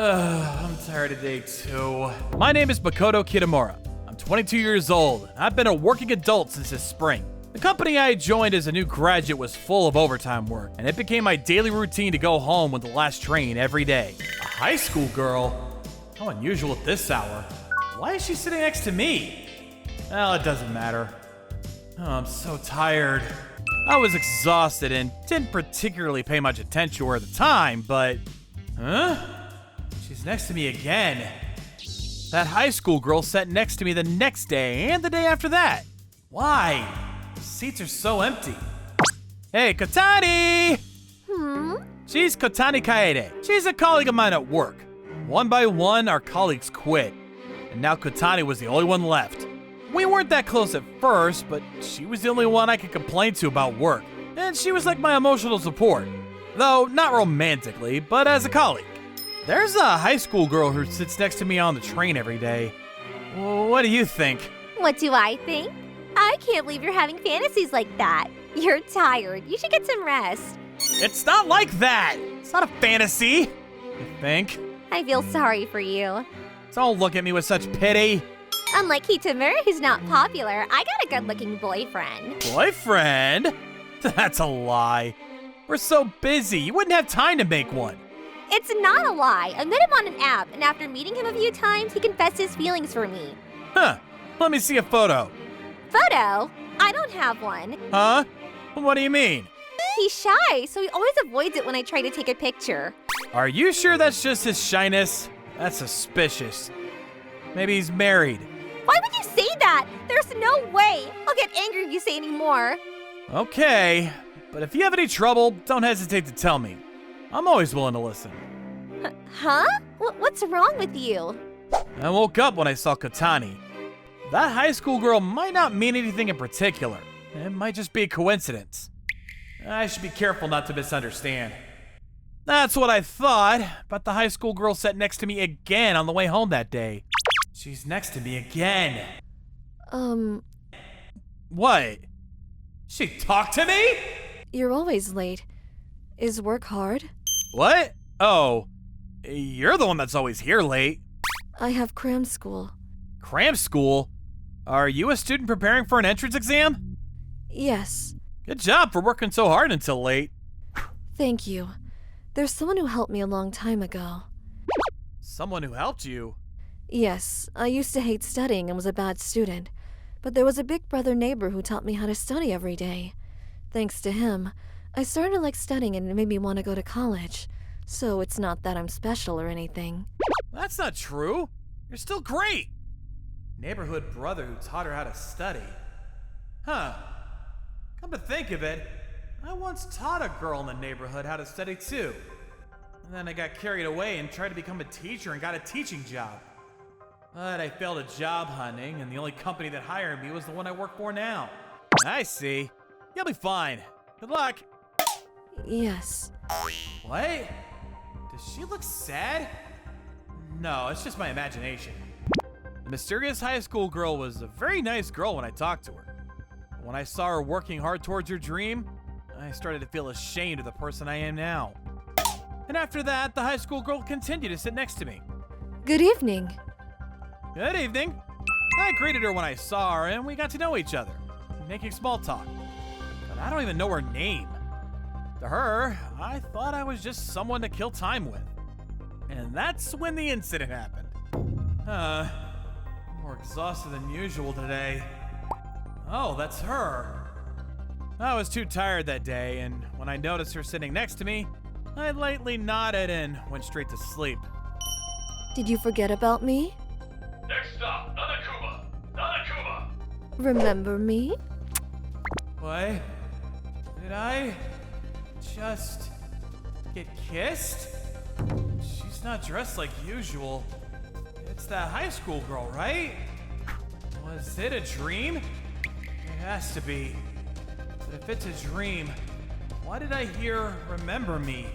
I'm tired of day 2. My name is Makoto Kitamura. I'm 22 years old. I've been a working adult since this spring. The company I joined as a new graduate was full of overtime work, and it became my daily routine to go home with the last train every day. A high school girl? How unusual at this hour. Why is she sitting next to me? Well, it doesn't matter. Oh, I'm so tired. I was exhausted and didn't particularly pay much attention to her at the time, but... Huh? She's next to me again. That high school girl sat next to me the next day and the day after that. Why? The seats are so empty. Hey, Kotani! She's Kotani Kaede. She's a colleague of mine at work. One by one, our colleagues quit. And now Kotani was the only one left. We weren't that close at first, but she was the only one I could complain to about work. And she was like my emotional support. Though, not romantically, but as a colleague. There's a high school girl who sits next to me on the train every day. What do you think? What do I think? I can't believe you're having fantasies like that. You're tired. You should get some rest. It's not like that. It's not a fantasy. You think? I feel sorry for you. Don't look at me with such pity. Unlike Kitamura, who's not popular, I got a good-looking boyfriend. Boyfriend? That's a lie. We're so busy, you wouldn't have time to make one. It's not a lie. I met him on an app, and after meeting him a few times, he confessed his feelings for me. Huh. Let me see a photo. Photo? I don't have one. Huh? What do you mean? He's shy, so he always avoids it when I try to take a picture. Are you sure that's just his shyness? That's suspicious. Maybe he's married. Why would you say that? There's no way. I'll get angry if you say any more. Okay, but if you have any trouble, don't hesitate to tell me. I'm always willing to listen. Huh? What's wrong with you? I woke up when I saw Kotani. That high school girl might not mean anything in particular. It might just be a coincidence. I should be careful not to misunderstand. That's what I thought, but the high school girl sat next to me again on the way home that day. She's next to me again. What? She talked to me? You're always late. Is work hard? What? Oh, you're the one that's always here late. I have cram school. Cram school? Are you a student preparing for an entrance exam? Yes. Good job for working so hard until late. Thank you. There's someone who helped me a long time ago. Someone who helped you? Yes, I used to hate studying and was a bad student. But there was a big brother neighbor who taught me how to study every day. Thanks to him, I started to like studying and it made me want to go to college. So it's not that I'm special or anything. That's not true. You're still great. Neighborhood brother who taught her how to study. Huh. Come to think of it, I once taught a girl in the neighborhood how to study too. And then I got carried away and tried to become a teacher and got a teaching job. But I failed at job hunting, and the only company that hired me was the one I work for now. I see. You'll be fine. Good luck. Yes. What? Does she look sad? No, it's just my imagination. The mysterious high school girl was a very nice girl when I talked to her. But when I saw her working hard towards her dream, I started to feel ashamed of the person I am now. And after that, the high school girl continued to sit next to me. Good evening. Good evening. I greeted her when I saw her, and we got to know each other, making small talk. But I don't even know her name. To her, I thought I was just someone to kill time with. And that's when the incident happened. I'm more exhausted than usual today. Oh, that's her. I was too tired that day, and when I noticed her sitting next to me, I lightly nodded and went straight to sleep. Did you forget about me? Next stop, Nanakuma! Nanakuma! Remember me? What? Did I just get kissed? She's not dressed like usual. It's that high school girl, right? Was it a dream? It has to be. But if it's a dream, why did I hear remember me?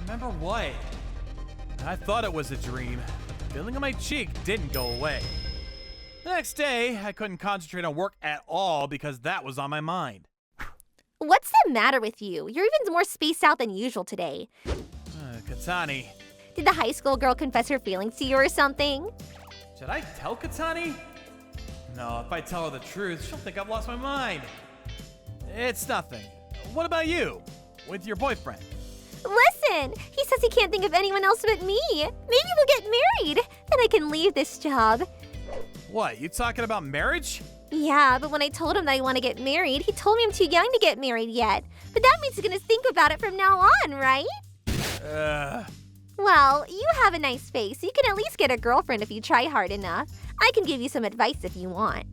Remember what? I thought it was a dream. The feeling on my cheek didn't go away. The next day, I couldn't concentrate on work at all because that was on my mind. What's the matter with you? You're even more spaced out than usual today. Katani. Did the high school girl confess her feelings to you or something? Should I tell Katani? No, if I tell her the truth, she'll think I've lost my mind. It's nothing. What about you? With your boyfriend? Listen, he says he can't think of anyone else but me. Maybe we'll get married. Then I can leave this job. What, you talking about marriage? Yeah, but when I told him that I want to get married, he told me I'm too young to get married yet. But that means he's gonna think about it from now on, right? Well, you have a nice face. You can at least get a girlfriend if you try hard enough. I can give you some advice if you want.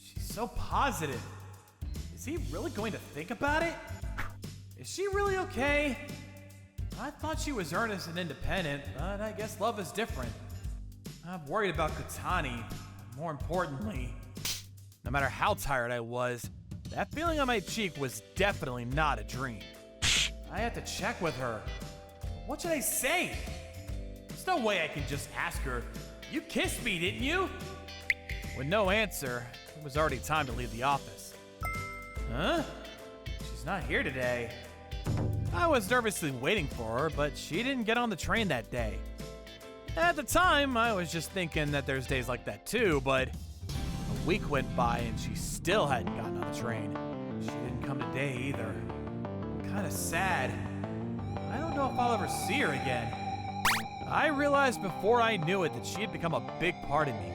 She's so positive. Is he really going to think about it? Is she really okay? I thought she was earnest and independent, but I guess love is different. I'm worried about Katani. More importantly, no matter how tired I was, that feeling on my cheek was definitely not a dream. I had to check with her. What should I say? There's no way I can just ask her, "You kissed me, didn't you?" With no answer, it was already time to leave the office. Huh? She's not here today. I was nervously waiting for her, but she didn't get on the train that day. At the time, I was just thinking that there's days like that too, but a week went by and she still hadn't gotten on the train. She didn't come today either. I'm kind of sad. I don't know if I'll ever see her again. I realized before I knew it that she had become a big part of me.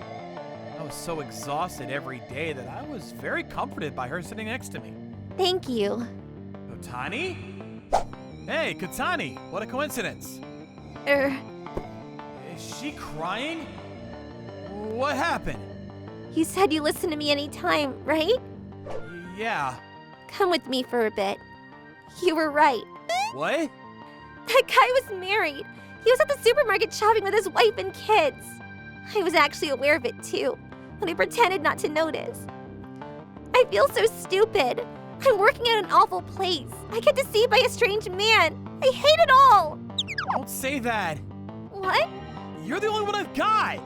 I was so exhausted every day that I was very comforted by her sitting next to me. Thank you. Katani? Hey, Katani, what a coincidence. Is she crying? What happened? You said you listen to me anytime, right? Yeah. Come with me for a bit. You were right. What? That guy was married. He was at the supermarket shopping with his wife and kids. I was actually aware of it too, but I pretended not to notice. I feel so stupid. I'm working at an awful place. I get deceived by a strange man. I hate it all. Don't say that. What? You're the only one I've got.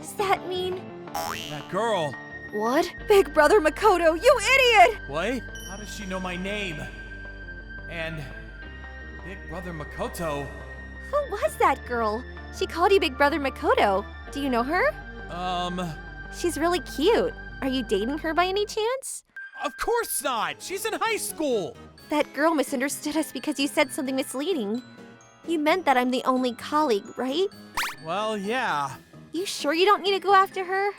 Does that mean? That girl. What? Big Brother Makoto, you idiot! What? How does she know my name? And Big Brother Makoto. Who was that girl? She called you Big Brother Makoto. Do you know her? She's really cute. Are you dating her by any chance? Of course not. She's in high school. That girl misunderstood us because you said something misleading. You meant that I'm the only colleague, right? Well, yeah. You sure you don't need to go after her?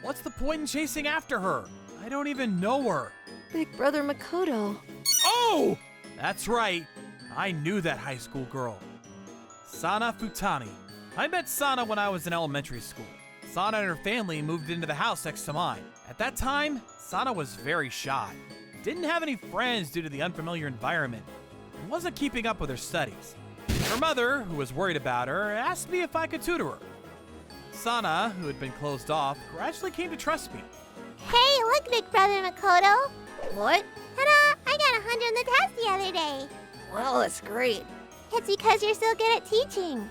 What's the point in chasing after her? I don't even know her. Big Brother Makoto. Oh! That's right. I knew that high school girl. Sana Futani. I met Sana when I was in elementary school. Sana and her family moved into the house next to mine. At that time, Sana was very shy. Didn't have any friends due to the unfamiliar environment, and wasn't keeping up with her studies. Her mother, who was worried about her, asked me if I could tutor her. Sana, who had been closed off, gradually came to trust me. Hey, look, Big Brother Makoto. What? Ta-da! I got 100 on the test the other day. Well, that's great. It's because you're so good at teaching.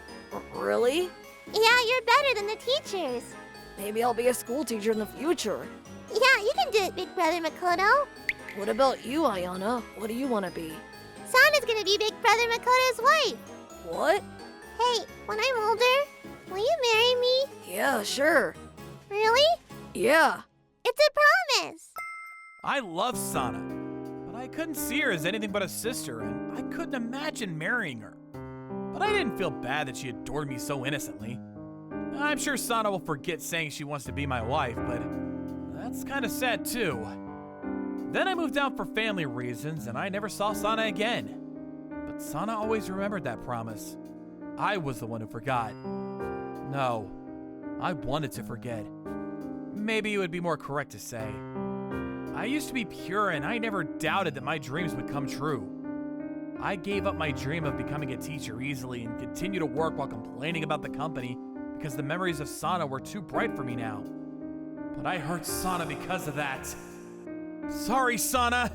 Really? Yeah, you're better than the teachers. Maybe I'll be a school teacher in the future. Yeah, you can do it, Big Brother Makoto. What about you, Ayana? What do you want to be? Sana's gonna be Big Brother Makoto's wife. What? Hey, when I'm older, will you marry me? Yeah, sure. Really? Yeah. It's a promise. I love Sana, but I couldn't see her as anything but a sister, and I couldn't imagine marrying her. But I didn't feel bad that she adored me so innocently. I'm sure Sana will forget saying she wants to be my wife, but that's kind of sad too. Then I moved out for family reasons, and I never saw Sana again. But Sana always remembered that promise. I was the one who forgot. No, I wanted to forget. Maybe it would be more correct to say. I used to be pure, and I never doubted that my dreams would come true. I gave up my dream of becoming a teacher easily and continued to work while complaining about the company because the memories of Sana were too bright for me now. But I hurt Sana because of that. Sorry, Sana.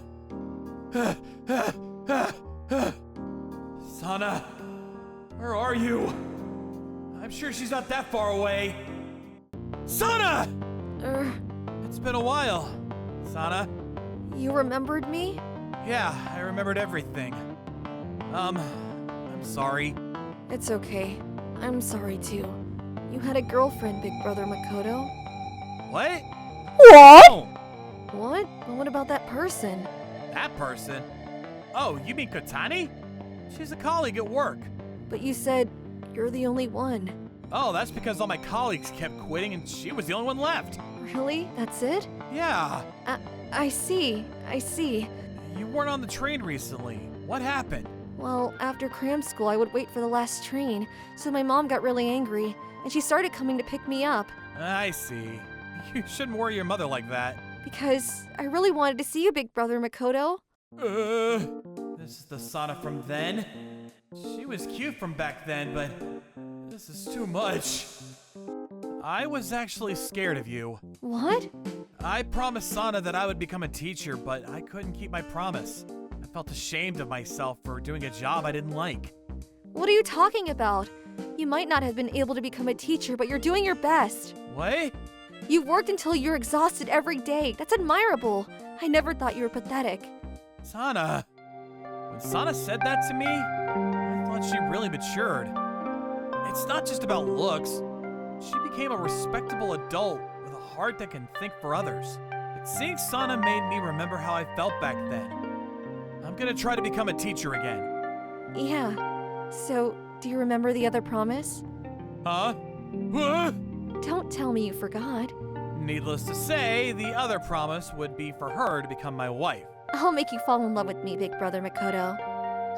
Sana, where are you? I'm sure she's not that far away. Sana! It's been a while, Sana. You remembered me? Yeah, I remembered everything. I'm sorry. It's okay. I'm sorry too. You had a girlfriend, Big Brother Makoto. What? What? Oh, What? But what about that person? that person? Oh, you mean Katani? She's a colleague at work. But you said you're the only one. Oh, that's because all my colleagues kept quitting and she was the only one left. Really? That's it? Yeah. I see. You weren't on the train recently. What happened? Well, after cram school, I would wait for the last train, so my mom got really angry, and she started coming to pick me up. I see. You shouldn't worry your mother like that. Because I really wanted to see you, Big Brother Makoto. This is the Sana from then. She was cute from back then, but this is too much. I was actually scared of you. What? I promised Sana that I would become a teacher, but I couldn't keep my promise. I felt ashamed of myself for doing a job I didn't like. What are you talking about? You might not have been able to become a teacher, but you're doing your best. What? You've worked until you're exhausted every day. That's admirable. I never thought you were pathetic. Sana. When Sana said that to me, I thought she really matured. It's not just about looks. She became a respectable adult with a heart that can think for others. But seeing Sana made me remember how I felt back then. I'm gonna try to become a teacher again. Yeah. So, do you remember the other promise? Huh? What? Don't tell me you forgot. Needless to say, the other promise would be for her to become my wife. I'll make you fall in love with me, Big Brother Makoto.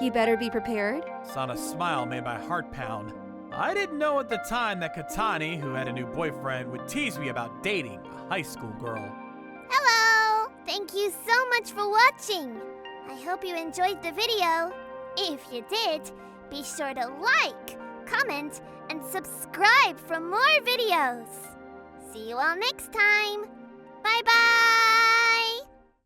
You better be prepared. Sana's smile made my heart pound. I didn't know at the time that Katani, who had a new boyfriend, would tease me about dating a high school girl. Hello! Thank you so much for watching. I hope you enjoyed the video. If you did, be sure to like, comment, and subscribe for more videos. See you all next time. Bye-bye!